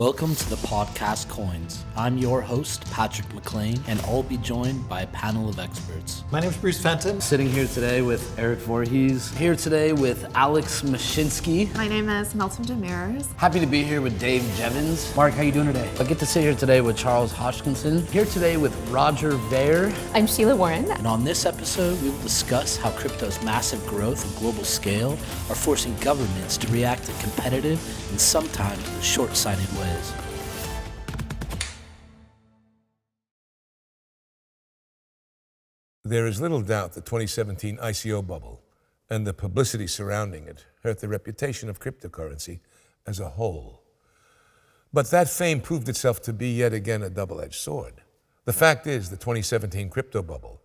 Welcome to the podcast Coins. I'm your host, Patrick McLean, and I'll be joined by a panel of experts. My name is Bruce Fenton. Sitting here today with Eric Voorhees, here today with Alex Mashinsky. My name is Melton Demers. Happy to be here with Dave Jevons. Mark, how you doing today? I get to sit here today with Charles Hodgkinson. Here today with Roger Ver. I'm Sheila Warren. And on this episode, we will discuss how crypto's massive growth and global scale are forcing governments to react in competitive and sometimes short-sighted ways. There is little doubt the 2017 ICO bubble and the publicity surrounding it hurt the reputation of cryptocurrency as a whole. But that fame proved itself to be yet again a double-edged sword. The fact is, the 2017 crypto bubble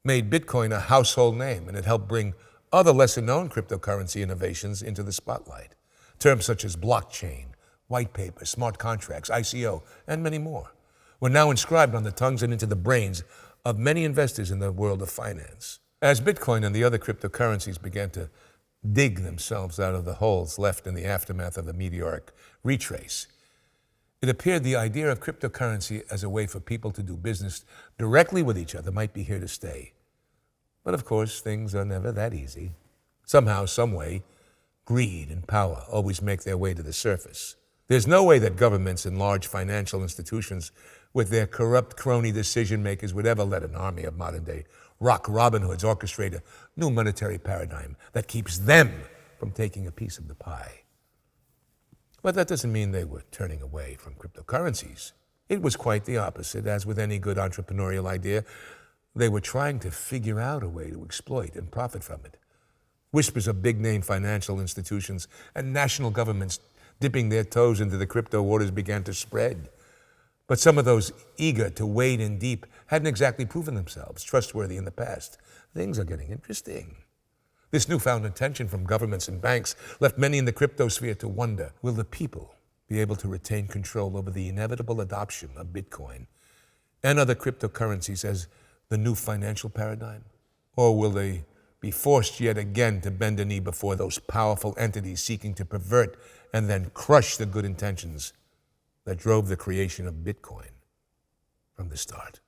made Bitcoin a household name, and it helped bring other lesser-known cryptocurrency innovations into the spotlight. Terms such as blockchain, white paper, smart contracts, ICO, and many more were now inscribed on the tongues and into the brains of many investors in the world of finance. As Bitcoin and the other cryptocurrencies began to dig themselves out of the holes left in the aftermath of the meteoric retrace, it appeared the idea of cryptocurrency as a way for people to do business directly with each other might be here to stay. But of course, things are never that easy. Somehow, some way, greed and power always make their way to the surface. There's no way that governments and large financial institutions with their corrupt crony decision makers would ever let an army of modern-day rock Robin Hoods orchestrate a new monetary paradigm that keeps them from taking a piece of the pie. But that doesn't mean they were turning away from cryptocurrencies. It was quite the opposite. As with any good entrepreneurial idea, they were trying to figure out a way to exploit and profit from it. Whispers of big-name financial institutions and national governments dipping their toes into the crypto waters began to spread. But some of those eager to wade in deep hadn't exactly proven themselves trustworthy in the past. Things are getting interesting. This newfound attention from governments and banks left many in the crypto sphere to wonder, will the people be able to retain control over the inevitable adoption of Bitcoin and other cryptocurrencies as the new financial paradigm? Or will they be forced yet again to bend a knee before those powerful entities seeking to pervert and then crush the good intentions that drove the creation of Bitcoin from the start?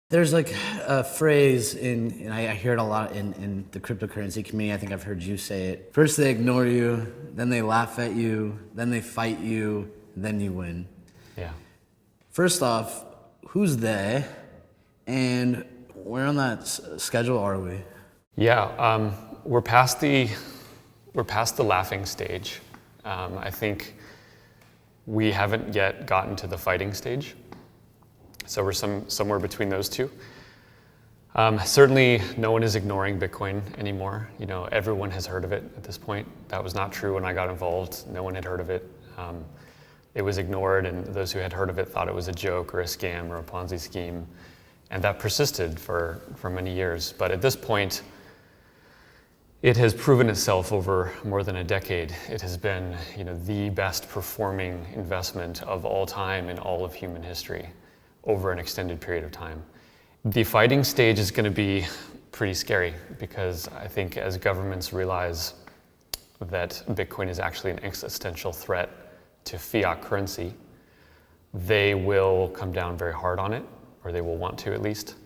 There's like a phrase and I hear it a lot in the cryptocurrency community. I think I've heard you say it. First they ignore you, then they laugh at you, then they fight you, then you win. Yeah. First off, who's they, and where on that schedule are we? Yeah, we're past the laughing stage. I think we haven't yet gotten to the fighting stage. So we're somewhere between those two. Certainly no one is ignoring Bitcoin anymore. You know, everyone has heard of it at this point. That was not true when I got involved. No one had heard of it. It was ignored, and those who had heard of it thought it was a joke or a scam or a Ponzi scheme. And that persisted for many years. But at this point, it has proven itself over more than a decade. It has been, the best performing investment of all time in all of human history over an extended period of time. The fighting stage is going to be pretty scary because I think as governments realize that Bitcoin is actually an existential threat to fiat currency, they will come down very hard on it, or they will want to at least.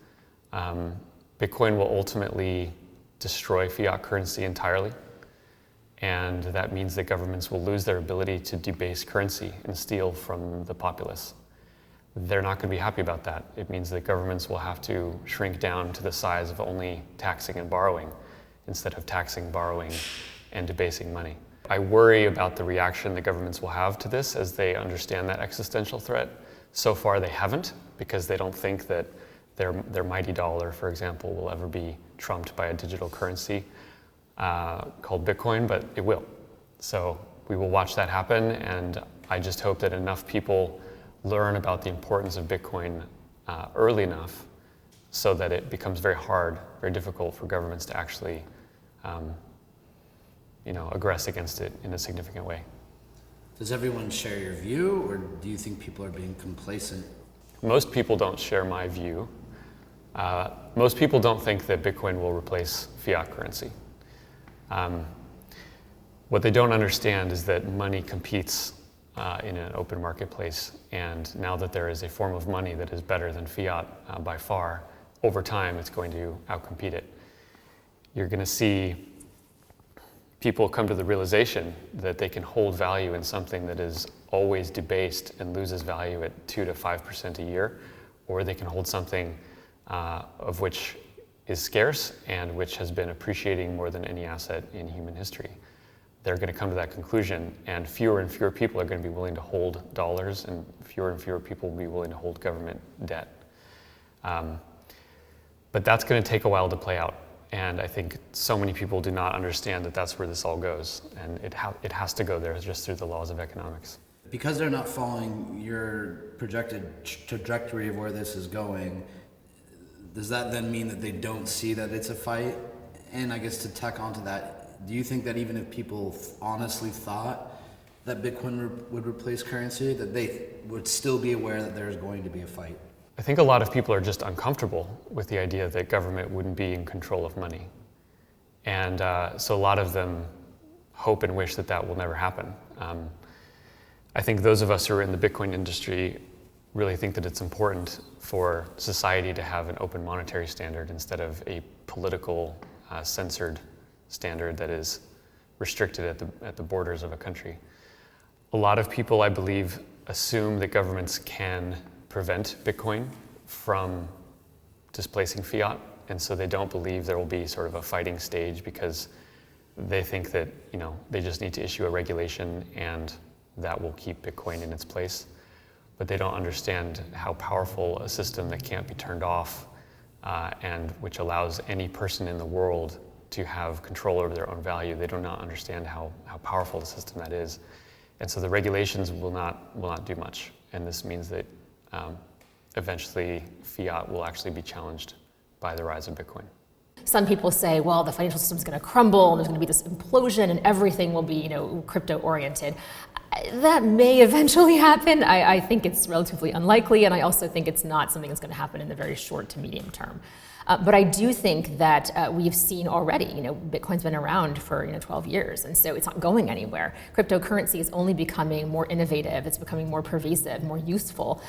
Bitcoin will ultimately destroy fiat currency entirely. And that means that governments will lose their ability to debase currency and steal from the populace. They're not going to be happy about that. It means that governments will have to shrink down to the size of only taxing and borrowing instead of taxing, borrowing, and debasing money. I worry about the reaction that governments will have to this as they understand that existential threat. So far they haven't, because they don't think that their mighty dollar, for example, will ever be trumped by a digital currency called Bitcoin, but it will. So we will watch that happen, and I just hope that enough people learn about the importance of Bitcoin early enough so that it becomes very hard, very difficult for governments to actually aggress against it in a significant way. Does everyone share your view, or do you think people are being complacent? Most people don't share my view. Most people don't think that Bitcoin will replace fiat currency. What they don't understand is that money competes in an open marketplace. And now that there is a form of money that is better than fiat by far, over time it's going to outcompete it. You're going to see people come to the realization that they can hold value in something that is always debased and loses value at 2 to 5% a year, or they can hold something of which is scarce and which has been appreciating more than any asset in human history. They're going to come to that conclusion, and fewer people are going to be willing to hold dollars, and fewer people will be willing to hold government debt. But that's going to take a while to play out. And I think so many people do not understand that that's where this all goes. And it has to go there just through the laws of economics. Because they're not following your projected trajectory of where this is going, does that then mean that they don't see that it's a fight? And I guess to tack onto that, do you think that even if people honestly thought that Bitcoin would replace currency, that they would still be aware that there's going to be a fight? I think a lot of people are just uncomfortable with the idea that government wouldn't be in control of money. And so a lot of them hope and wish that that will never happen. I think those of us who are in the Bitcoin industry really think that it's important for society to have an open monetary standard instead of a political censored standard that is restricted at the borders of a country. A lot of people, I believe, assume that governments can prevent Bitcoin from displacing fiat, and so they don't believe there will be sort of a fighting stage because they think that they just need to issue a regulation and that will keep Bitcoin in its place. But they don't understand how powerful a system that can't be turned off and which allows any person in the world to have control over their own value. They do not understand how powerful the system that is. And so the regulations will not do much. And this means that eventually fiat will actually be challenged by the rise of Bitcoin. Some people say, well, the financial system's going to crumble, and there's going to be this implosion, and everything will be, crypto-oriented. That may eventually happen. I think it's relatively unlikely, and I also think it's not something that's going to happen in the very short to medium term. But I do think that we've seen already, Bitcoin's been around for 12 years, and so it's not going anywhere. Cryptocurrency is only becoming more innovative, it's becoming more pervasive, more useful.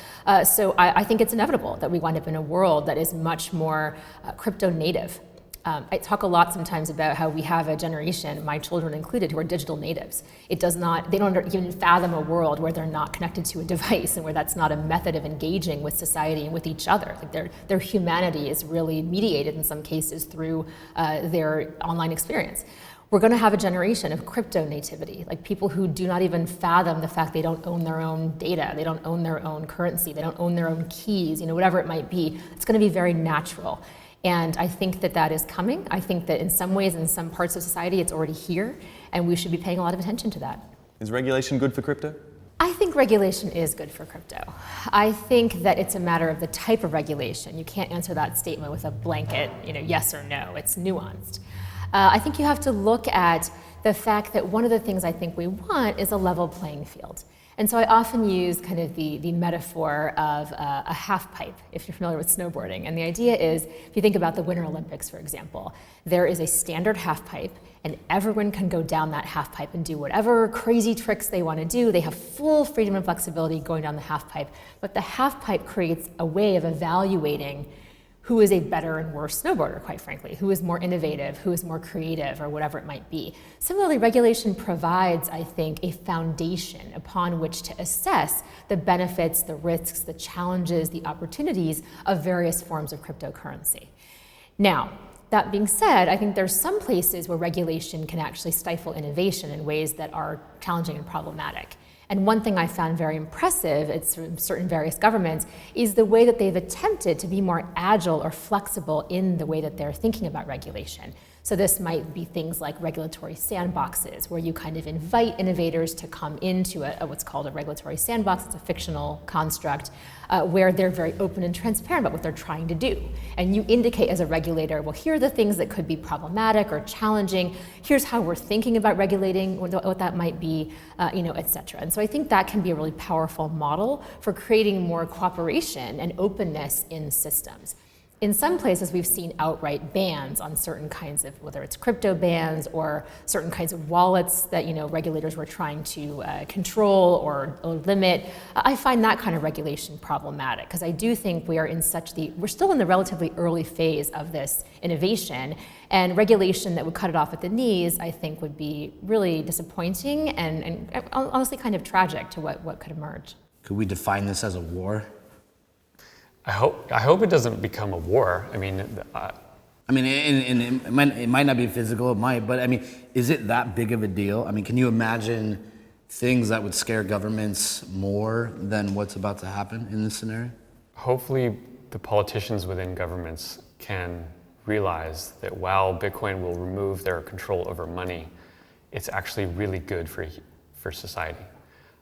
So I think it's inevitable that we wind up in a world that is much more crypto native. I talk a lot sometimes about how we have a generation, my children included, who are digital natives. They don't even fathom a world where they're not connected to a device and where that's not a method of engaging with society and with each other. Like their humanity is really mediated in some cases through their online experience. We're going to have a generation of crypto nativity, like people who do not even fathom the fact they don't own their own data, they don't own their own currency, they don't own their own keys, whatever it might be. It's going to be very natural. And I think that is coming. I think that in some ways, in some parts of society, it's already here, and we should be paying a lot of attention to that. Is regulation good for crypto? I think regulation is good for crypto. I think that it's a matter of the type of regulation. You can't answer that statement with a blanket, yes or no. It's nuanced. I think you have to look at the fact that one of the things I think we want is a level playing field. And so I often use kind of the metaphor of a half pipe, if you're familiar with snowboarding. And the idea is, if you think about the Winter Olympics, for example, there is a standard half pipe, and everyone can go down that half pipe and do whatever crazy tricks they want to do. They have full freedom and flexibility going down the half pipe. But the half pipe creates a way of evaluating who is a better and worse snowboarder, quite frankly, who is more innovative, who is more creative, or whatever it might be. Similarly, regulation provides, I think, a foundation upon which to assess the benefits, the risks, the challenges, the opportunities of various forms of cryptocurrency. Now, that being said, I think there's some places where regulation can actually stifle innovation in ways that are challenging and problematic. And one thing I found very impressive, it's from certain various governments, is the way that they've attempted to be more agile or flexible in the way that they're thinking about regulation. So this might be things like regulatory sandboxes, where you kind of invite innovators to come into what's called a regulatory sandbox. It's a fictional construct where they're very open and transparent about what they're trying to do. And you indicate as a regulator, well, here are the things that could be problematic or challenging. Here's how we're thinking about regulating, what that might be, et cetera. And so I think that can be a really powerful model for creating more cooperation and openness in systems. In some places, we've seen outright bans on certain kinds of, whether it's crypto bans or certain kinds of wallets that regulators were trying to control or limit. I find that kind of regulation problematic because I do think we're still in the relatively early phase of this innovation, and regulation that would cut it off at the knees, I think, would be really disappointing and honestly kind of tragic to what could emerge. Could we define this as a war? I hope it doesn't become a war. I mean, it might not be physical, it might, but is it that big of a deal? Can you imagine things that would scare governments more than what's about to happen in this scenario? hopefully the politicians within governments can realize that while Bitcoin will remove their control over money, it's actually really good for society.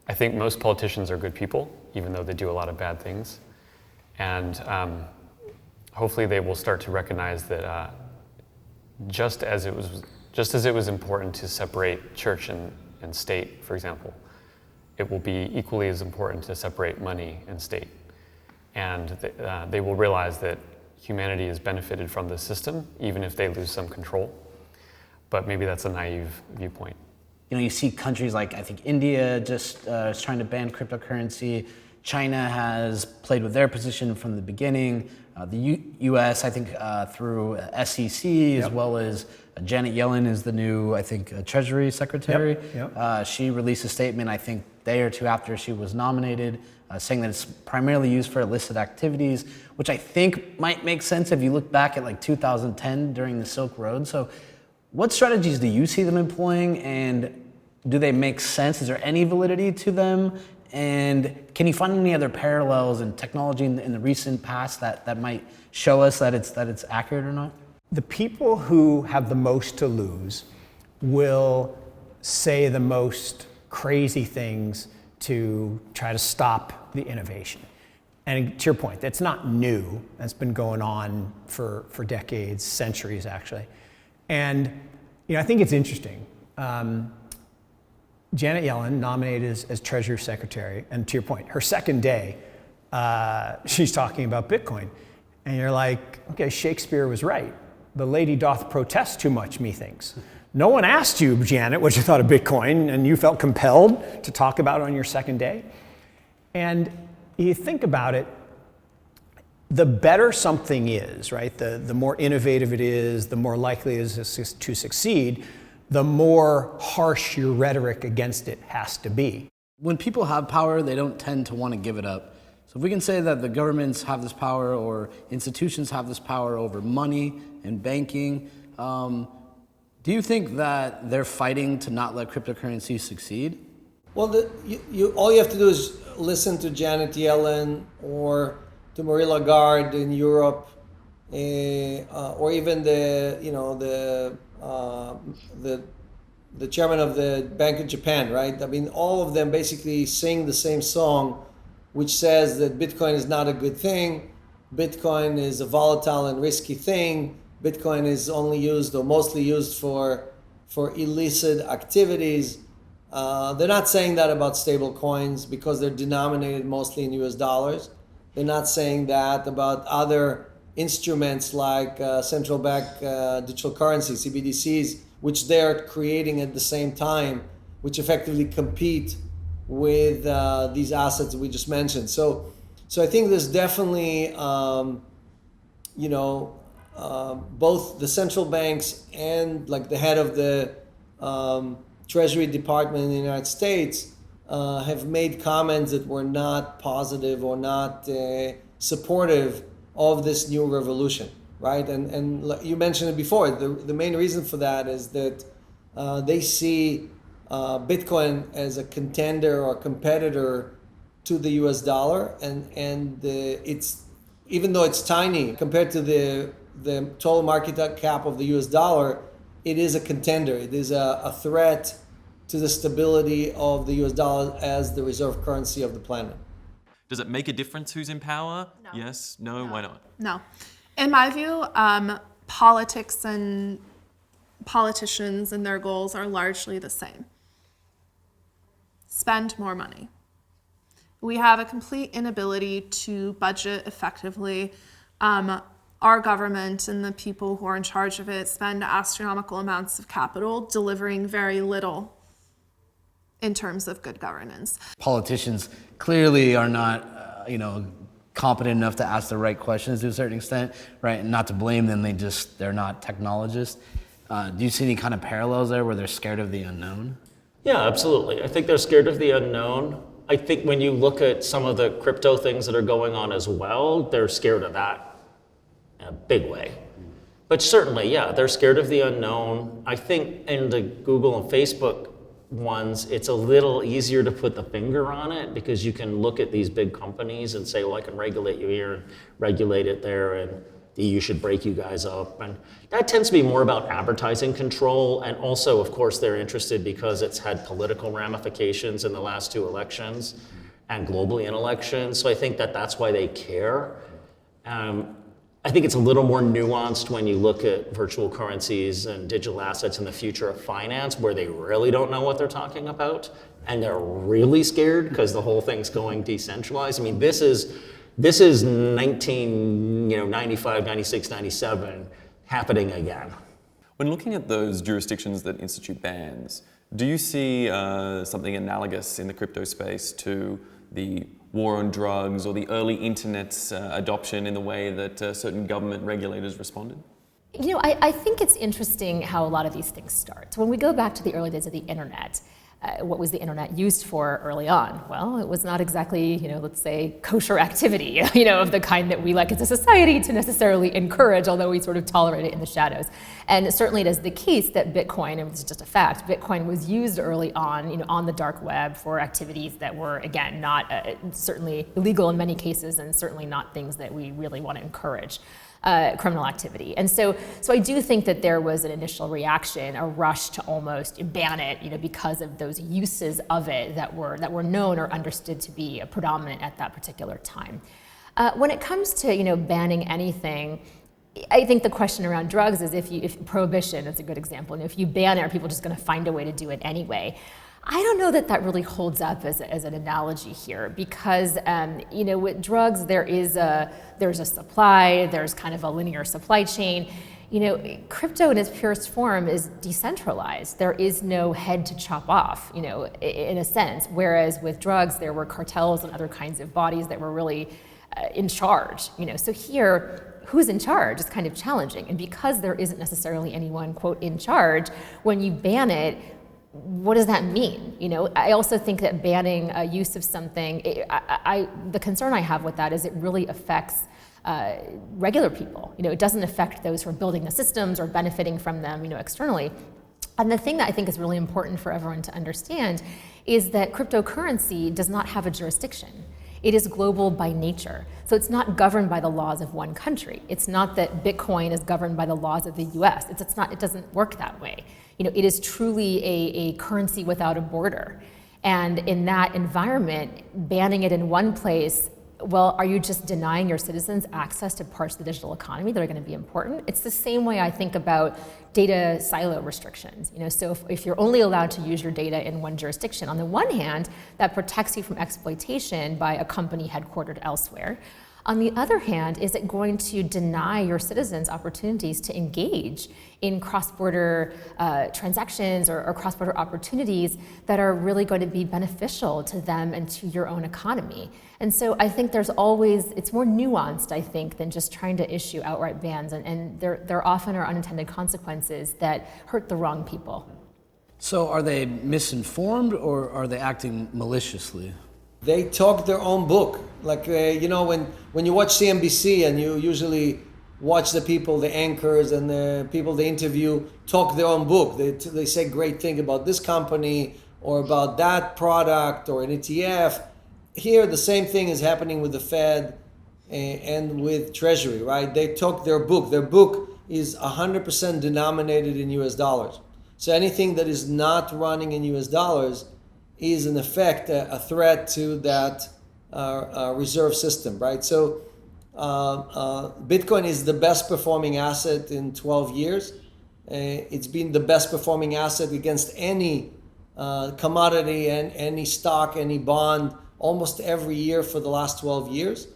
I think most politicians are good people, even though they do a lot of bad things. And hopefully they will start to recognize that just as it was important to separate church and state, for example, it will be equally as important to separate money and state. And they will realize that humanity has benefited from this system, even if they lose some control. But maybe that's a naive viewpoint. You know, you see countries like, I think India just is trying to ban cryptocurrency. China has played with their position from the beginning. The U.S., I think, through SEC, as well as Janet Yellen is the new, I think, Treasury Secretary. She released a statement, I think, a day or two after she was nominated, saying that it's primarily used for illicit activities, which I think might make sense if you look back at like 2010 during the Silk Road. So what strategies do you see them employing, and do they make sense? Is there any validity to them? And can you find any other parallels in technology in the recent past that might show us that it's accurate or not? The people who have the most to lose will say the most crazy things to try to stop the innovation. And to your point, that's not new. That's been going on for decades, centuries actually. And I think it's interesting. Janet Yellen nominated as Treasury Secretary, and to your point, her second day, she's talking about Bitcoin. And you're like, okay, Shakespeare was right. The lady doth protest too much, methinks. No one asked you, Janet, what you thought of Bitcoin, and you felt compelled to talk about it on your second day. And you think about it, the better something is, right? The more innovative it is, the more likely it is to succeed, the more harsh your rhetoric against it has to be. When people have power, they don't tend to want to give it up. So if we can say that the governments have this power or institutions have this power over money and banking, do you think that they're fighting to not let cryptocurrency succeed? Well, all you have to do is listen to Janet Yellen or to Marie Lagarde in Europe, or even the chairman of the Bank of Japan, right? I mean, all of them basically sing the same song, which says that Bitcoin is not a good thing. Bitcoin is a volatile and risky thing. Bitcoin is only used or mostly used for illicit activities. They're not saying that about stable coins because they're denominated mostly in US dollars. They're not saying that about other instruments like central bank digital currencies, CBDCs, which they're creating at the same time, which effectively compete with these assets we just mentioned. So I think there's definitely, both the central banks and like the head of the Treasury Department in the United States have made comments that were not positive or not supportive of this new revolution, right? And you mentioned it before. The main reason for that is that they see Bitcoin as a contender or competitor to the US dollar, and it's, even though it's tiny compared to the total market cap of the US dollar, it is a contender. It is a threat to the stability of the US dollar as the reserve currency of the planet. Does it make a difference who's in power? No. Yes? No? Why not? No. In my view, politics and politicians and their goals are largely the same. Spend more money. We have a complete inability to budget effectively. our government and the people who are in charge of it spend astronomical amounts of capital delivering very little in terms of good governance. Politicians clearly are not, competent enough to ask the right questions to a certain extent, right? And not to blame them, they're not technologists. Do you see any kind of parallels there where they're scared of the unknown? Yeah, absolutely. I think they're scared of the unknown. I think when you look at some of the crypto things that are going on as well, they're scared of that in a big way. But certainly, yeah, they're scared of the unknown. I think in the Google and Facebook ones, it's a little easier to put the finger on it because you can look at these big companies and say, well, I can regulate you here and regulate it there, and the EU should break you guys up. And that tends to be more about advertising control. And also, of course, they're interested because it's had political ramifications in the last 2 elections and globally in elections. So I think that that's why they care. I think it's a little more nuanced when you look at virtual currencies and digital assets in the future of finance, where they really don't know what they're talking about. And they're really scared because the whole thing's going decentralized. I mean, this is 1995, 96, 97 happening again. When looking at those jurisdictions that institute bans, do you see something analogous in the crypto space to the war on drugs or the early internet's adoption in the way that certain government regulators responded? I think it's interesting how a lot of these things start. So when we go back to the early days of the internet, what was the internet used for early on? Well, it was not exactly, let's say, kosher activity, of the kind that we like as a society to necessarily encourage, although we sort of tolerate it in the shadows. And certainly it is the case that Bitcoin, and it's just a fact, Bitcoin was used early on the dark web for activities that were, again, not certainly illegal in many cases, and certainly not things that we really want to encourage. Criminal activity. And so I do think that there was an initial reaction, a rush to almost ban it, because of those uses of it that were known or understood to be predominant at that particular time. When it comes to, banning anything, I think the question around drugs is if prohibition is a good example. If you ban it, are people just going to find a way to do it anyway? I don't know that really holds up as an analogy here, because with drugs there's a supply, there's kind of a linear supply chain. Crypto in its purest form is decentralized. There is no head to chop off, in a sense. Whereas with drugs, there were cartels and other kinds of bodies that were really in charge. So here, who's in charge is kind of challenging. And because there isn't necessarily anyone, quote, in charge, when you ban it, what does that mean? I also think that banning use of something, the concern I have with that is it really affects regular people. It doesn't affect those who are building the systems or benefiting from them, externally. And the thing that I think is really important for everyone to understand is that cryptocurrency does not have a jurisdiction. It is global by nature. So it's not governed by the laws of one country. It's not that Bitcoin is governed by the laws of the US. It doesn't work that way. It is truly a currency without a border. And in that environment, banning it in one place, well, are you just denying your citizens access to parts of the digital economy that are going to be important? It's the same way I think about data silo restrictions. So if you're only allowed to use your data in one jurisdiction, on the one hand, that protects you from exploitation by a company headquartered elsewhere. On the other hand, is it going to deny your citizens opportunities to engage in cross-border transactions or cross-border opportunities that are really going to be beneficial to them and to your own economy? And so I think it's more nuanced, I think, than just trying to issue outright bans, and there often are unintended consequences that hurt the wrong people. So are they misinformed or are they acting maliciously? They talk their own book. Like, when you watch CNBC and you usually watch the people, the anchors and the people they interview talk their own book. They say great thing about this company or about that product or an ETF. Here, the same thing is happening with the Fed and with Treasury, right? They talk their book. Their book is 100% denominated in US dollars. So anything that is not running in US dollars is in effect a threat to that reserve system, right? So Bitcoin is the best performing asset in 12 years. It's been the best performing asset against any commodity and any stock, any bond, almost every year for the last 12 years.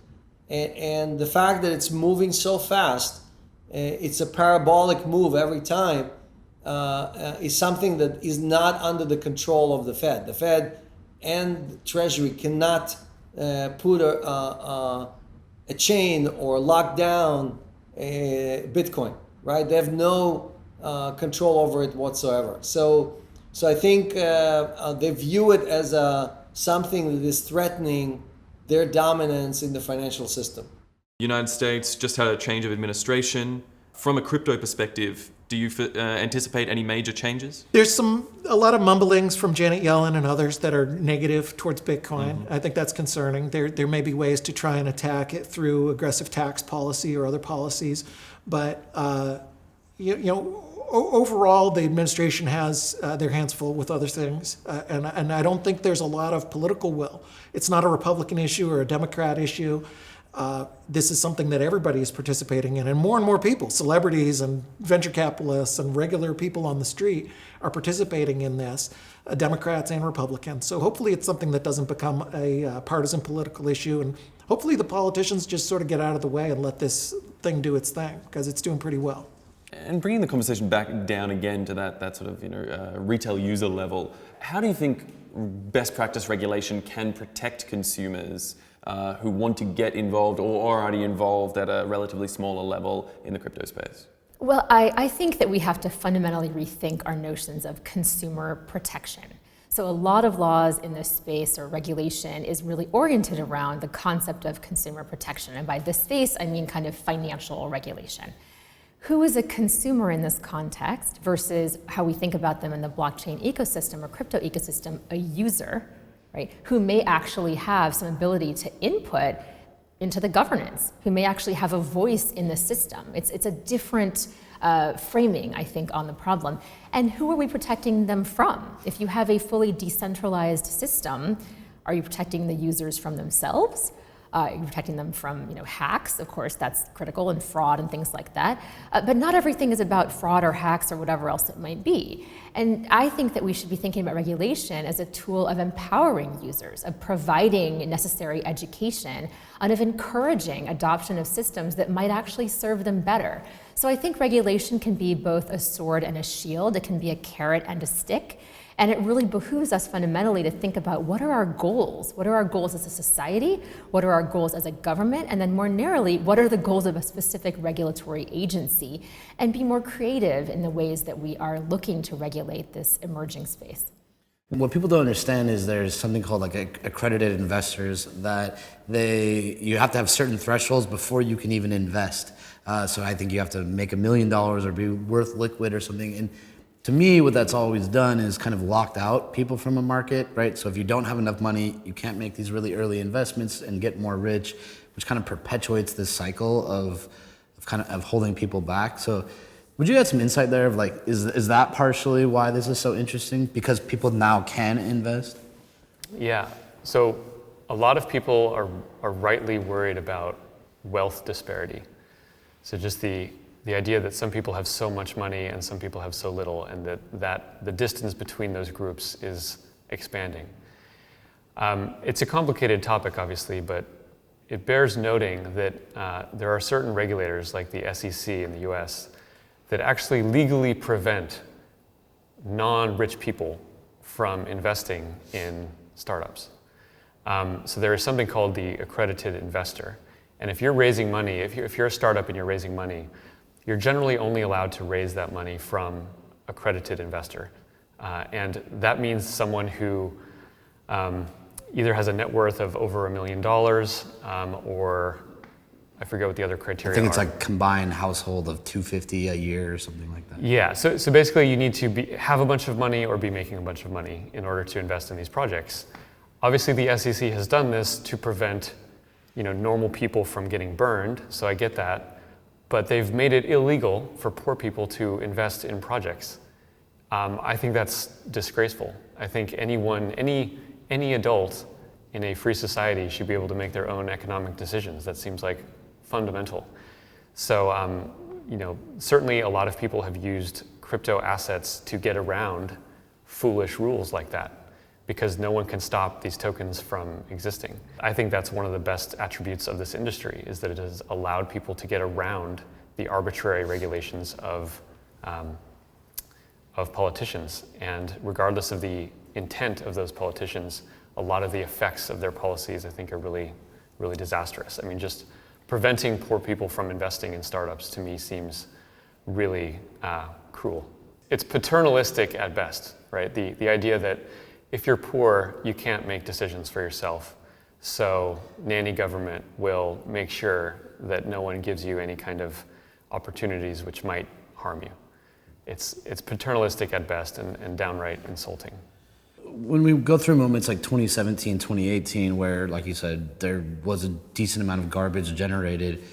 And the fact that it's moving so fast, it's a parabolic move every time, is something that is not under the control of the Fed. The Fed and Treasury cannot put a chain or lock down Bitcoin, right? They have no control over it whatsoever. So I think they view it as something that is threatening their dominance in the financial system. The United States just had a change of administration. From a crypto perspective, do you anticipate any major changes? There's a lot of mumblings from Janet Yellen and others that are negative towards Bitcoin. I think that's concerning. There may be ways to try and attack it through aggressive tax policy or other policies, but overall, the administration has their hands full with other things, and I don't think there's a lot of political will. It's not a Republican issue or a Democrat issue. This is something that everybody is participating in, and more people, celebrities and venture capitalists and regular people on the street are participating in this, Democrats and Republicans. So hopefully it's something that doesn't become a partisan political issue, and hopefully the politicians just sort of get out of the way and let this thing do its thing, because it's doing pretty well. And bringing the conversation back down again to that sort of retail user level, how do you think best practice regulation can protect consumers who want to get involved or are already involved at a relatively smaller level in the crypto space? Well, I think that we have to fundamentally rethink our notions of consumer protection. So a lot of laws in this space or regulation is really oriented around the concept of consumer protection. And by this space, I mean kind of financial regulation. Who is a consumer in this context versus how we think about them in the blockchain ecosystem or crypto ecosystem, a user, right, who may actually have some ability to input into the governance, who may actually have a voice in the system. It's a different framing, I think, on the problem. And who are we protecting them from? If you have a fully decentralized system, are you protecting the users from themselves? You're protecting them from hacks, of course, that's critical, and fraud and things like that. But not everything is about fraud or hacks or whatever else it might be. And I think that we should be thinking about regulation as a tool of empowering users, of providing necessary education, and of encouraging adoption of systems that might actually serve them better. So I think regulation can be both a sword and a shield. It can be a carrot and a stick. And it really behooves us fundamentally to think about what are our goals? What are our goals as a society? What are our goals as a government? And then more narrowly, what are the goals of a specific regulatory agency? And be more creative in the ways that we are looking to regulate this emerging space. What people don't understand is there's something called like accredited investors that you have to have certain thresholds before you can even invest. So I think you have to make $1 million or be worth liquid or something. And to me, what that's always done is kind of locked out people from a market, right? So if you don't have enough money, you can't make these really early investments and get more rich, which kind of perpetuates this cycle of holding people back. So would you add some insight there of like, is that partially why this is so interesting? Because people now can invest? Yeah, so a lot of people are rightly worried about wealth disparity. So just the idea that some people have so much money and some people have so little, and that the distance between those groups is expanding. It's a complicated topic, obviously, but it bears noting that there are certain regulators, like the SEC in the US, that actually legally prevent non-rich people from investing in startups. So there is something called the accredited investor. And if you're raising money, if you're a startup and you're raising money, you're generally only allowed to raise that money from accredited investor. And that means someone who either has a net worth of over $1 million or I forget what the other criteria are. I think it's like combined household of $250 a year or something like that. Yeah, so basically you need to have a bunch of money or be making a bunch of money in order to invest in these projects. Obviously the SEC has done this to prevent normal people from getting burned, so I get that. But they've made it illegal for poor people to invest in projects. I think that's disgraceful. I think any adult in a free society should be able to make their own economic decisions. That seems like fundamental. So, certainly a lot of people have used crypto assets to get around foolish rules like that. because no one can stop these tokens from existing. I think that's one of the best attributes of this industry, is that it has allowed people to get around the arbitrary regulations of politicians. And regardless of the intent of those politicians, a lot of the effects of their policies, I think, are really, really disastrous. I mean, just preventing poor people from investing in startups, to me, seems really cruel. It's paternalistic at best, right? The idea that if you're poor, you can't make decisions for yourself. So nanny government will make sure that no one gives you any kind of opportunities which might harm you. It's paternalistic at best and downright insulting. When we go through moments like 2017, 2018, where, like you said, there was a decent amount of garbage generated,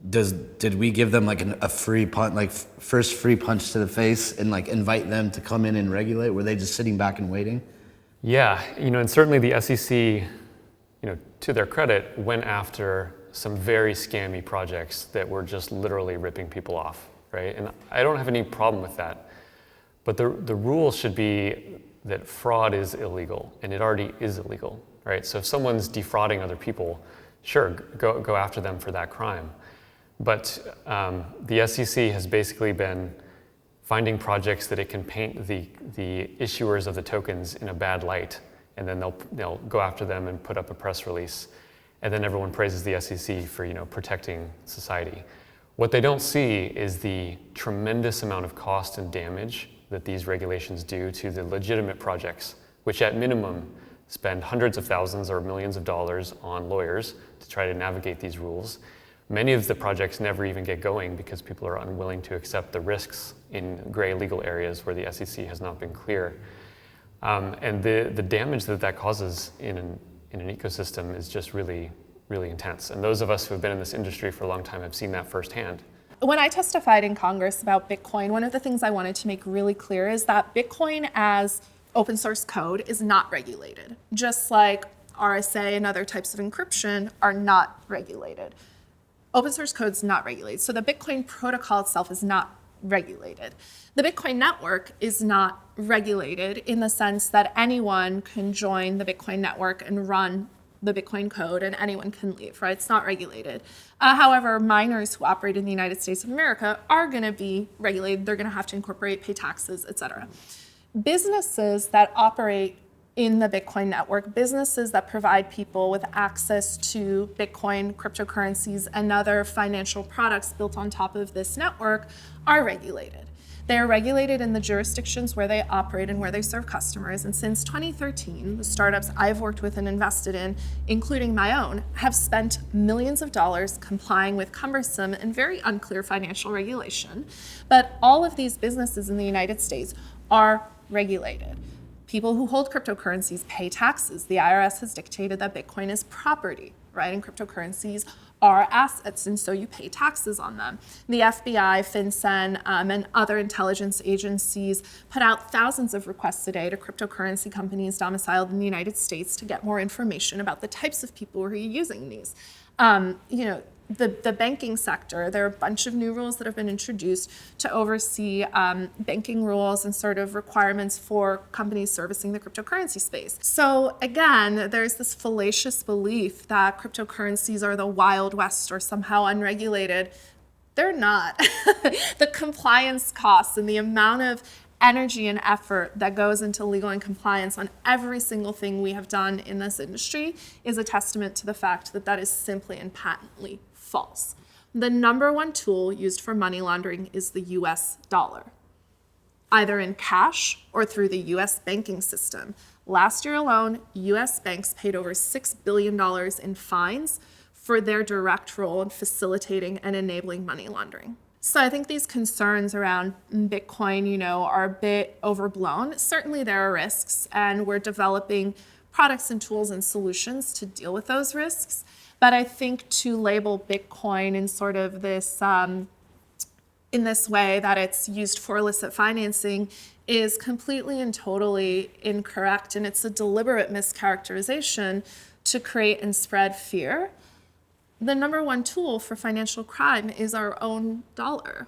did we give them like a free punch, like first free punch to the face, and like invite them to come in and regulate? Were they just sitting back and waiting? Yeah, and certainly the SEC, to their credit, went after some very scammy projects that were just literally ripping people off, right? And I don't have any problem with that. But the rule should be that fraud is illegal, and it already is illegal, right? So if someone's defrauding other people, sure, go after them for that crime. But the SEC has basically been finding projects that it can paint the issuers of the tokens in a bad light, and then they'll go after them and put up a press release, and then everyone praises the SEC for protecting society. What they don't see is the tremendous amount of cost and damage that these regulations do to the legitimate projects, which at minimum spend hundreds of thousands or millions of dollars on lawyers to try to navigate these rules. Many of the projects never even get going because people are unwilling to accept the risks in gray legal areas where the SEC has not been clear. And the damage that causes in an ecosystem is just really, really intense. And those of us who have been in this industry for a long time have seen that firsthand. When I testified in Congress about Bitcoin, one of the things I wanted to make really clear is that Bitcoin as open source code is not regulated, just like RSA and other types of encryption are not regulated. Open source code is not regulated. So the Bitcoin protocol itself is not regulated. The Bitcoin network is not regulated in the sense that anyone can join the Bitcoin network and run the Bitcoin code and anyone can leave, right? It's not regulated. However, miners who operate in the United States of America are going to be regulated. They're going to have to incorporate, pay taxes, et cetera. Businesses that operate in the Bitcoin network, businesses that provide people with access to Bitcoin, cryptocurrencies, and other financial products built on top of this network are regulated. They are regulated in the jurisdictions where they operate and where they serve customers. And since 2013, the startups I've worked with and invested in, including my own, have spent millions of dollars complying with cumbersome and very unclear financial regulation. But all of these businesses in the United States are regulated. People who hold cryptocurrencies pay taxes. The IRS has dictated that Bitcoin is property, right? And cryptocurrencies are assets, and so you pay taxes on them. The FBI, FinCEN, and other intelligence agencies put out thousands of requests a day to cryptocurrency companies domiciled in the United States to get more information about the types of people who are using these. The banking sector, there are a bunch of new rules that have been introduced to oversee banking rules and sort of requirements for companies servicing the cryptocurrency space. So again, there's this fallacious belief that cryptocurrencies are the Wild West or somehow unregulated. They're not. The compliance costs and the amount of energy and effort that goes into legal and compliance on every single thing we have done in this industry is a testament to the fact that that is simply and patently false. The number one tool used for money laundering is the US dollar, either in cash or through the US banking system. Last year alone, US banks paid over $6 billion in fines for their direct role in facilitating and enabling money laundering. So I think these concerns around Bitcoin, are a bit overblown. Certainly there are risks, and we're developing products and tools and solutions to deal with those risks. But I think to label Bitcoin in sort of this, in this way that it's used for illicit financing is completely and totally incorrect. And it's a deliberate mischaracterization to create and spread fear. The number one tool for financial crime is our own dollar.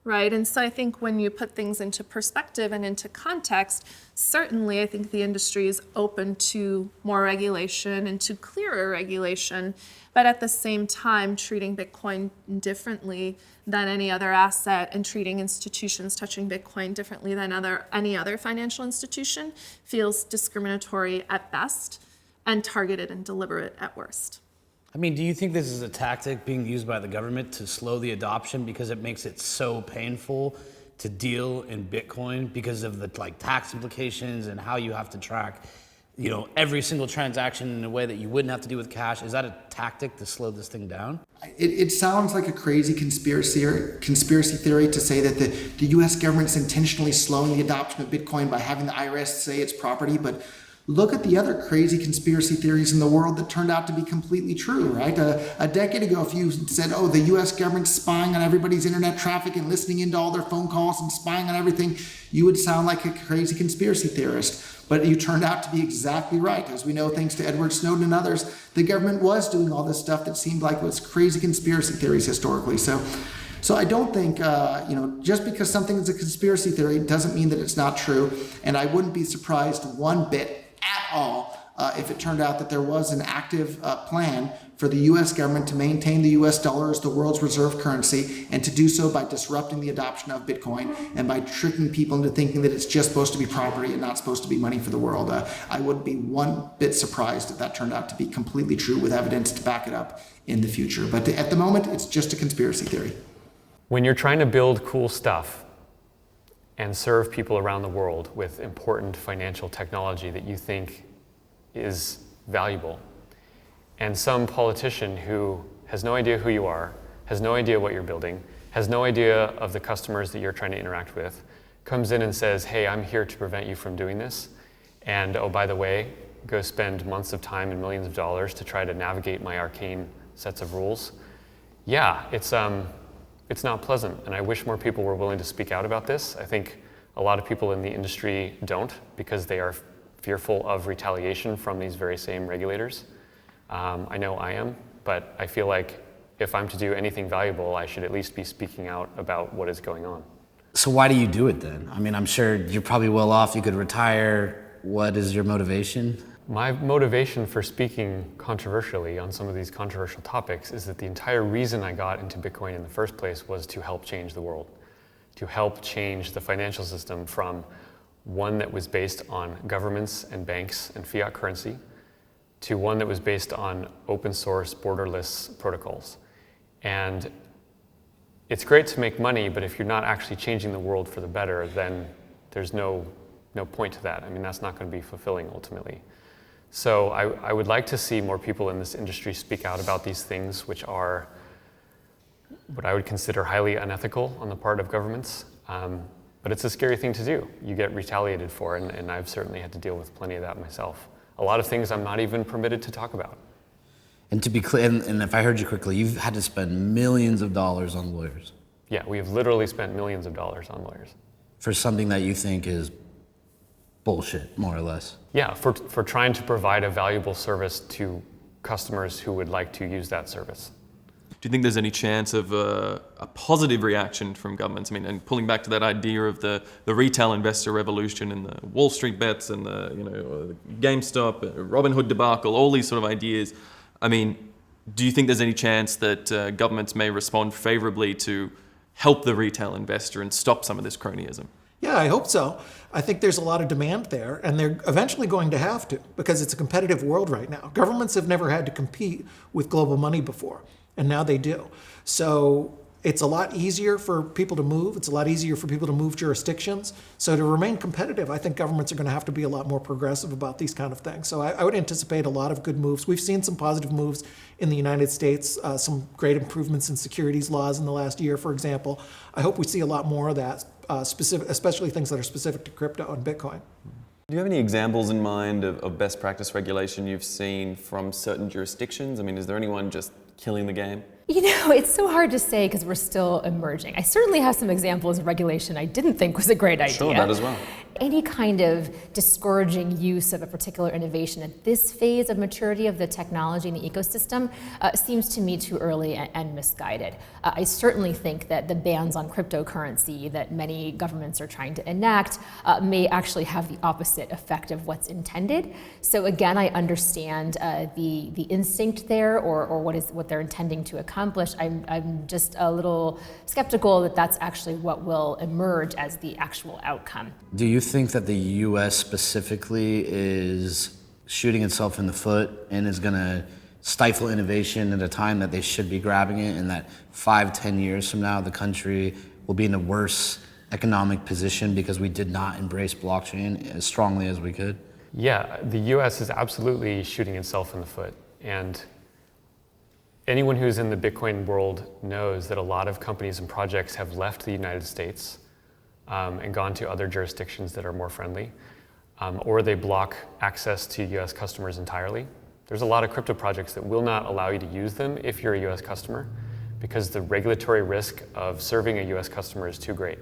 right? And so I think when you put things into perspective and into context, certainly I think the industry is open to more regulation and to clearer regulation, but at the same time treating Bitcoin differently than any other asset and treating institutions touching Bitcoin differently than any other financial institution feels discriminatory at best and targeted and deliberate at worst. I mean, do you think this is a tactic being used by the government to slow the adoption because it makes it so painful to deal in Bitcoin because of the tax implications and how you have to track, every single transaction in a way that you wouldn't have to do with cash? Is that a tactic to slow this thing down? It sounds like a crazy conspiracy theory to say that the U.S. government's intentionally slowing the adoption of Bitcoin by having the IRS say it's property, but look at the other crazy conspiracy theories in the world that turned out to be completely true, right? A decade ago, if you said, oh, the U.S. government's spying on everybody's internet traffic and listening into all their phone calls and spying on everything, you would sound like a crazy conspiracy theorist. But you turned out to be exactly right. As we know, thanks to Edward Snowden and others, the government was doing all this stuff that seemed like was crazy conspiracy theories historically. So I don't think, just because something is a conspiracy theory doesn't mean that it's not true. And I wouldn't be surprised one bit at all if it turned out that there was an active plan for the U.S. government to maintain the U.S. dollar as the world's reserve currency, and to do so by disrupting the adoption of Bitcoin and by tricking people into thinking that it's just supposed to be property and not supposed to be money for the world. I wouldn't be one bit surprised if that turned out to be completely true with evidence to back it up in the future. But at the moment, it's just a conspiracy theory. When you're trying to build cool stuff and serve people around the world with important financial technology that you think is valuable, and some politician who has no idea who you are, has no idea what you're building, has no idea of the customers that you're trying to interact with, comes in and says, hey, I'm here to prevent you from doing this, and oh, by the way, go spend months of time and millions of dollars to try to navigate my arcane sets of rules. Yeah, it's not pleasant, and I wish more people were willing to speak out about this. I think a lot of people in the industry don't, because they are fearful of retaliation from these very same regulators. I know I am, but I feel like if I'm to do anything valuable, I should at least be speaking out about what is going on. So why do you do it then? I mean, I'm sure you're probably well off, you could retire. What is your motivation? My motivation for speaking controversially on some of these controversial topics is that the entire reason I got into Bitcoin in the first place was to help change the world, to help change the financial system from one that was based on governments and banks and fiat currency to one that was based on open source, borderless protocols. And it's great to make money, but if you're not actually changing the world for the better, then there's no point to that. I mean, that's not going to be fulfilling ultimately. So I would like to see more people in this industry speak out about these things, which are what I would consider highly unethical on the part of governments. But it's a scary thing to do. You get retaliated for, and I've certainly had to deal with plenty of that myself. A lot of things I'm not even permitted to talk about. And to be clear, and if I heard you correctly, you've had to spend millions of dollars on lawyers. Yeah, we have literally spent millions of dollars on lawyers. For something that you think is bullshit, more or less. Yeah, for trying to provide a valuable service to customers who would like to use that service. Do you think there's any chance of a positive reaction from governments? I mean, and pulling back to that idea of the retail investor revolution and the Wall Street bets and the GameStop, Robinhood debacle, all these sort of ideas. I mean, do you think there's any chance that governments may respond favorably to help the retail investor and stop some of this cronyism? Yeah, I hope so. I think there's a lot of demand there, and they're eventually going to have to, because it's a competitive world right now. Governments have never had to compete with global money before, and now they do. So it's a lot easier for people to move. It's a lot easier for people to move jurisdictions. So to remain competitive, I think governments are going to have to be a lot more progressive about these kind of things. So I would anticipate a lot of good moves. We've seen some positive moves in the United States, some great improvements in securities laws in the last year, for example. I hope we see a lot more of that, especially things that are specific to crypto and Bitcoin. Do you have any examples in mind of best practice regulation you've seen from certain jurisdictions? I mean, is there anyone just killing the game? It's so hard to say because we're still emerging. I certainly have some examples of regulation I didn't think was a great idea. Sure, that as well. any kind of discouraging use of a particular innovation at this phase of maturity of the technology and the ecosystem seems to me too early and misguided. I certainly think that the bans on cryptocurrency that many governments are trying to enact may actually have the opposite effect of what's intended. So again, I understand the instinct there, or what they're intending to accomplish. I'm just a little skeptical that that's actually what will emerge as the actual outcome. Do you think that the U.S. specifically is shooting itself in the foot and is going to stifle innovation at a time that they should be grabbing it, and that 5-10 years from now the country will be in a worse economic position because we did not embrace blockchain as strongly as we could? Yeah, the US is absolutely shooting itself in the foot. And anyone who's in the Bitcoin world knows that a lot of companies and projects have left the United States and gone to other jurisdictions that are more friendly, or they block access to US customers entirely. There's a lot of crypto projects that will not allow you to use them if you're a US customer, because the regulatory risk of serving a US customer is too great.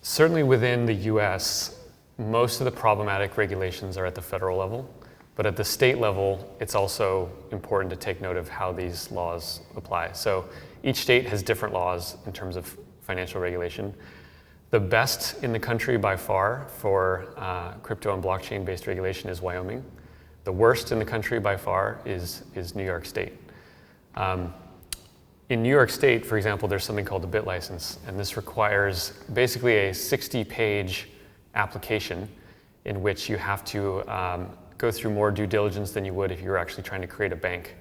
Certainly within the US, most of the problematic regulations are at the federal level, but at the state level, it's also important to take note of how these laws apply. So each state has different laws in terms of financial regulation. The best in the country by far for crypto and blockchain-based regulation is Wyoming. The worst in the country by far is New York State. In New York State, for example, there's something called the bit license, and this requires basically a 60-page application in which you have to go through more due diligence than you would if you were actually trying to create a bank.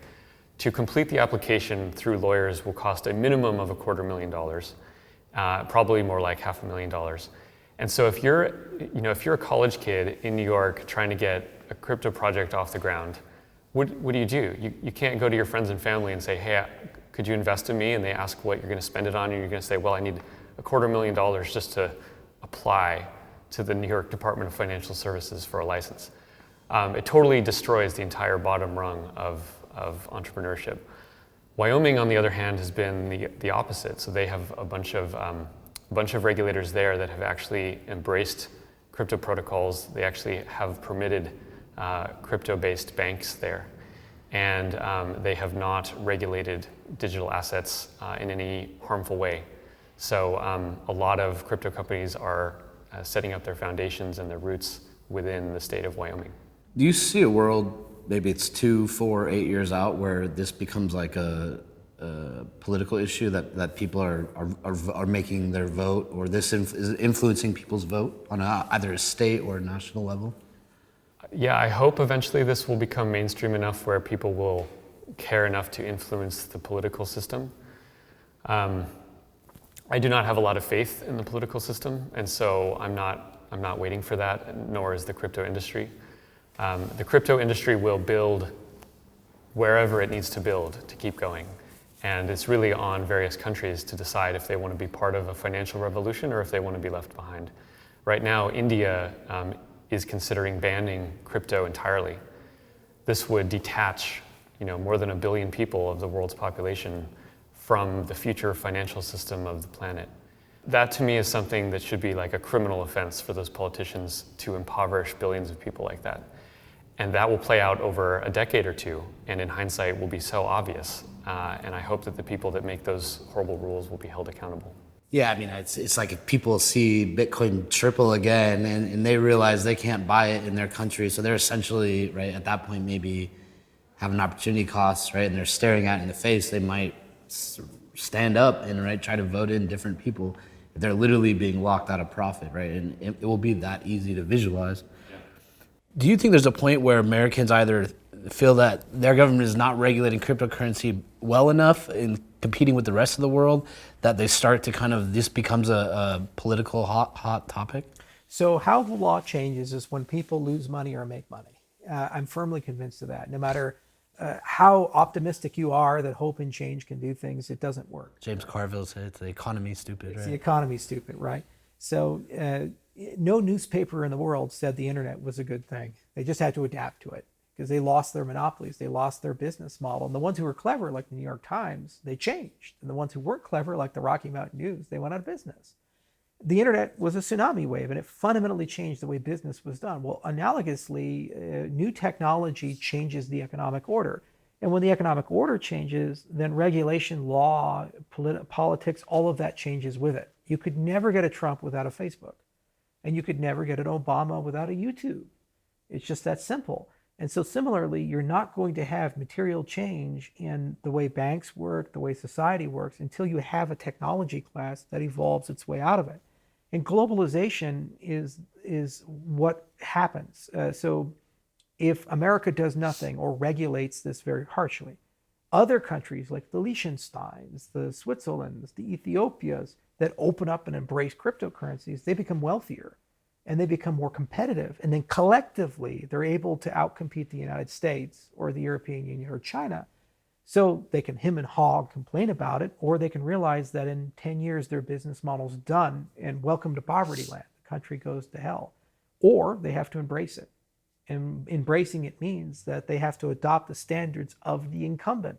To complete the application through lawyers will cost a minimum of $250,000, probably more like $500,000. And so if you're a college kid in New York trying to get a crypto project off the ground, what do? You can't go to your friends and family and say, hey, could you invest in me? And they ask what you're going to spend it on, and you're going to say, well, I need $250,000 just to apply to the New York Department of Financial Services for a license. It totally destroys the entire bottom rung of entrepreneurship. Wyoming, on the other hand, has been the opposite. So they have a bunch of regulators there that have actually embraced crypto protocols. They actually have permitted crypto-based banks there. And they have not regulated digital assets in any harmful way. So a lot of crypto companies are setting up their foundations and their roots within the state of Wyoming. Do you see a world, maybe it's 2, 4, 8 years out, where this becomes like a political issue that people are making their vote, or this is influencing people's vote on either a state or a national level? Yeah, I hope eventually this will become mainstream enough where people will care enough to influence the political system. I do not have a lot of faith in the political system, and so I'm not waiting for that, nor is the crypto industry. The crypto industry will build wherever it needs to build to keep going. And it's really on various countries to decide if they want to be part of a financial revolution or if they want to be left behind. Right now, India is considering banning crypto entirely. This would detach, more than 1 billion people of the world's population from the future financial system of the planet. That to me is something that should be like a criminal offense for those politicians to impoverish billions of people like that. And that will play out over a decade or two, and in hindsight will be so obvious. And I hope that the people that make those horrible rules will be held accountable. Yeah, I mean, it's like if people see Bitcoin triple again and they realize they can't buy it in their country, so they're essentially, right, at that point maybe have an opportunity cost, right, and they're staring at it in the face, they might stand up and try to vote in different people if they're literally being locked out of profit, right? And it will be that easy to visualize. Yeah. Do you think there's a point where Americans either feel that their government is not regulating cryptocurrency well enough in competing with the rest of the world, that they start to this becomes a political hot topic? So how the law changes is when people lose money or make money. I'm firmly convinced of that. No matter how optimistic you are that hope and change can do things, it doesn't work. James Carville said it's the economy's stupid, right? The economy's stupid, right? So no newspaper in the world said the internet was a good thing. They just had to adapt to it because they lost their monopolies. They lost their business model. And the ones who were clever, like the New York Times, they changed. And the ones who weren't clever, like the Rocky Mountain News, they went out of business. The internet was a tsunami wave, and it fundamentally changed the way business was done. Well, analogously, new technology changes the economic order. And when the economic order changes, then regulation, law, politics, all of that changes with it. You could never get a Trump without a Facebook. And you could never get an Obama without a YouTube. It's just that simple. And so similarly, you're not going to have material change in the way banks work, the way society works, until you have a technology class that evolves its way out of it. And globalization is what happens. So if America does nothing or regulates this very harshly, other countries like the Liechtensteins, the Switzerlands, the Ethiopias that open up and embrace cryptocurrencies, they become wealthier and they become more competitive. And then collectively, they're able to outcompete the United States or the European Union or China. So they can hem and haw, complain about it, or they can realize that in 10 years, their business model's done and welcome to poverty land. The country goes to hell. Or they have to embrace it. And embracing it means that they have to adopt the standards of the incumbent.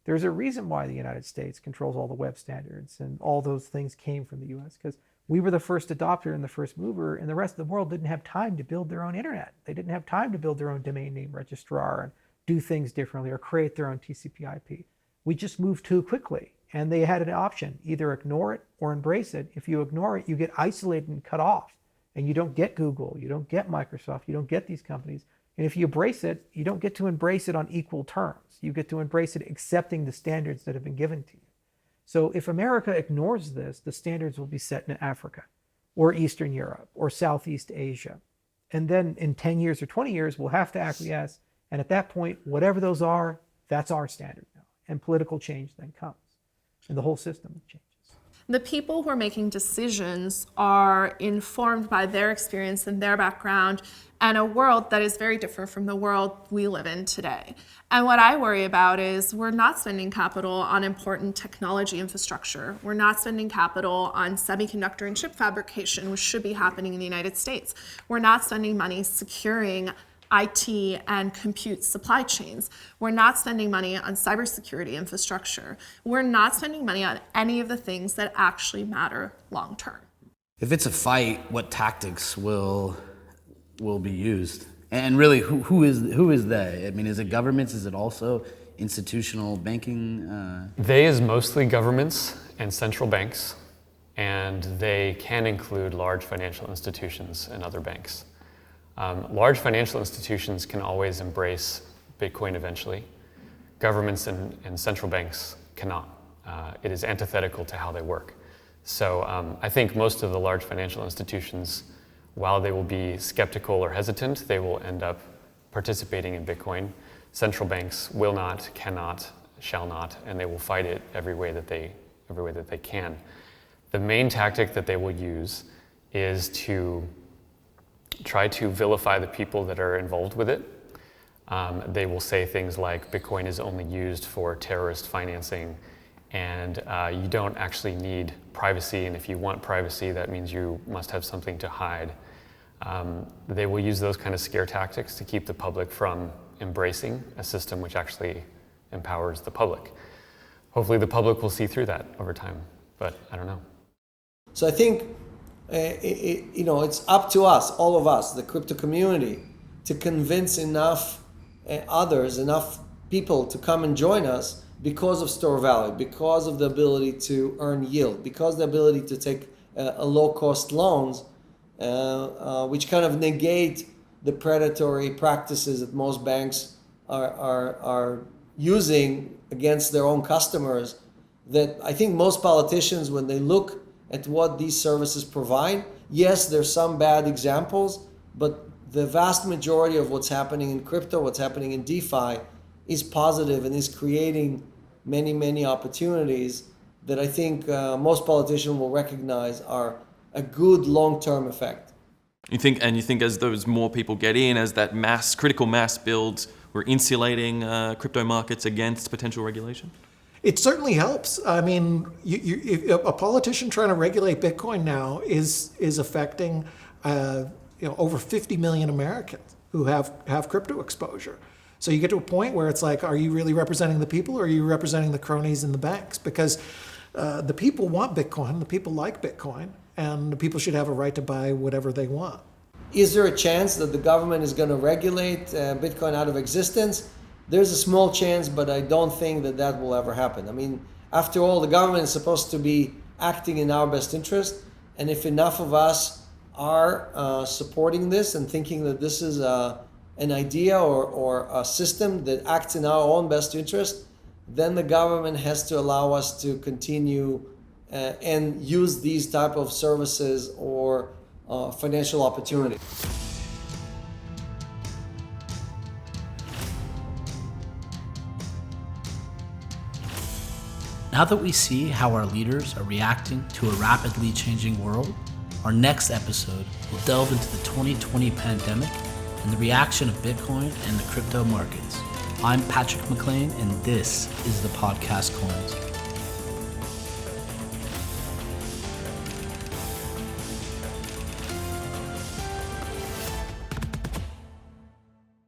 There's a reason why the United States controls all the web standards and all those things came from the US, because we were the first adopter and the first mover, and the rest of the world didn't have time to build their own internet. They didn't have time to build their own domain name registrar and do things differently or create their own TCP/IP. We just moved too quickly, and they had an option: either ignore it or embrace it. If you ignore it, you get isolated and cut off, and you don't get Google, you don't get Microsoft, you don't get these companies. And if you embrace it, you don't get to embrace it on equal terms. You get to embrace it accepting the standards that have been given to you. So if America ignores this, the standards will be set in Africa or Eastern Europe or Southeast Asia. And then in 10 years or 20 years, we'll have to acquiesce. And at that point, whatever those are, that's our standard now. And political change then comes. And the whole system changes. The people who are making decisions are informed by their experience and their background and a world that is very different from the world we live in today. And what I worry about is we're not spending capital on important technology infrastructure. We're not spending capital on semiconductor and chip fabrication, which should be happening in the United States. We're not spending money securing IT and compute supply chains. We're not spending money on cybersecurity infrastructure. We're not spending money on any of the things that actually matter long term. If it's a fight, what tactics will be used? And really, who is they? I mean, is it governments? Is it also institutional banking? They is mostly governments and central banks, and they can include large financial institutions and other banks. Large financial institutions can always embrace Bitcoin eventually. Governments and central banks cannot. It is antithetical to how they work. So I think most of the large financial institutions, while they will be skeptical or hesitant, they will end up participating in Bitcoin. Central banks will not, cannot, shall not, and they will fight it every way that they can. The main tactic that they will use is to try to vilify the people that are involved with it. They will say things like Bitcoin is only used for terrorist financing, and you don't actually need privacy, and if you want privacy, that means you must have something to hide. They will use those kind of scare tactics to keep the public from embracing a system which actually empowers the public. Hopefully the public will see through that over time, but I don't know. So I think it's up to us, all of us, the crypto community, to convince enough enough people to come and join us because of store value, because of the ability to earn yield, because of the ability to take a low-cost loans, which kind of negate the predatory practices that most banks are using against their own customers. That I think most politicians, when they look at what these services provide, yes, there's some bad examples, but the vast majority of what's happening in crypto, what's happening in DeFi, is positive and is creating many, many opportunities that I think most politicians will recognize are a good long-term effect. You think as those more people get in, as that critical mass builds, we're insulating crypto markets against potential regulation? It certainly helps. I mean, a politician trying to regulate Bitcoin now is affecting over 50 million Americans who have crypto exposure. So you get to a point where it's like, are you really representing the people, or are you representing the cronies in the banks? Because the people want Bitcoin, the people like Bitcoin, and people should have a right to buy whatever they want. Is there a chance that the government is going to regulate Bitcoin out of existence? There's a small chance, but I don't think that that will ever happen. I mean, after all, the government is supposed to be acting in our best interest, and if enough of us are supporting this and thinking that this is an idea or a system that acts in our own best interest, then the government has to allow us to continue and use these type of services or financial opportunity. Now that we see how our leaders are reacting to a rapidly changing world, our next episode will delve into the 2020 pandemic and the reaction of Bitcoin and the crypto markets. I'm Patrick McLean, and this is the Podcast Coins.